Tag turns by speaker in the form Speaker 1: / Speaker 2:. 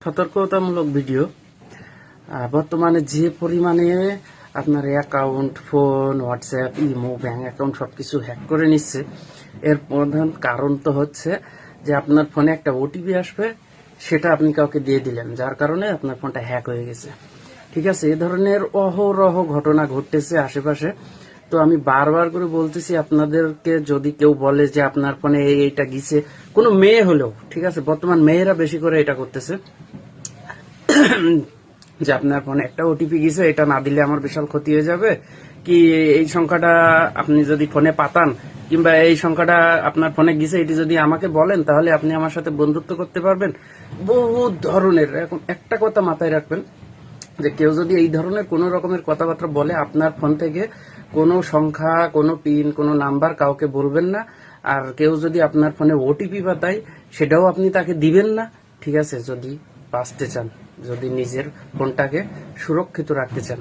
Speaker 1: সতর্কতামূলক ভিডিও। বর্তমানে যে পরিমাণে আপনার account, phone, WhatsApp, imo, bank account সবকিছু হ্যাক করে নিচ্ছে, এর প্রধান কারণ তো হচ্ছে যে আপনার ফোনে একটা ওটিপি আসবে, সেটা আপনি কাউকে দিয়ে দিলেন, যার কারণে আপনার ফোনটা হ্যাক হয়ে গেছে। ঠিক আছে, এ ধরনের অহরহ ঘটনা ঘটতেছে আশেপাশে। তো আমি বারবার করে বলতেছি আপনাদেরকে, যদি কেউ বলে যে আপনার ফোনে এইটা গিয়েছে, কোনো মেয়ে হলেও ঠিক আছে, বর্তমান মেয়েরা বেশি করে এটা করতেছে যে আপনার ফোনে একটা ওটিপি গেছে, এটা না দিলে আমার বিশাল ক্ষতি হয়ে যাবে, কি এই সংখ্যাটা আপনি যদি ফোনে পাতান, কিংবা এই সংখ্যাটা আপনার ফোনে গেছে এটি যদি আমাকে বলেন, তাহলে আপনি আমার সাথে বন্ধুত্ব করতে পারবেন। বহু ধরনের। এখন একটা কথা মাথায় রাখবেন, যে কেউ যদি এই ধরনের কোনো রকমের কথাবার্তা বলে, আপনার ফোন থেকে কোনো সংখ্যা, কোনো পিন, কোনো নাম্বার কাউকে বলবেন না। আর কেউ যদি আপনার ফোনে ওটিপি পাঠায়, সেটাও আপনি তাকে দিবেন না। ঠিক আছে, যদি বাঁচতে চান, যদি নিজের ফোনটাকে সুরক্ষিত রাখতে চান।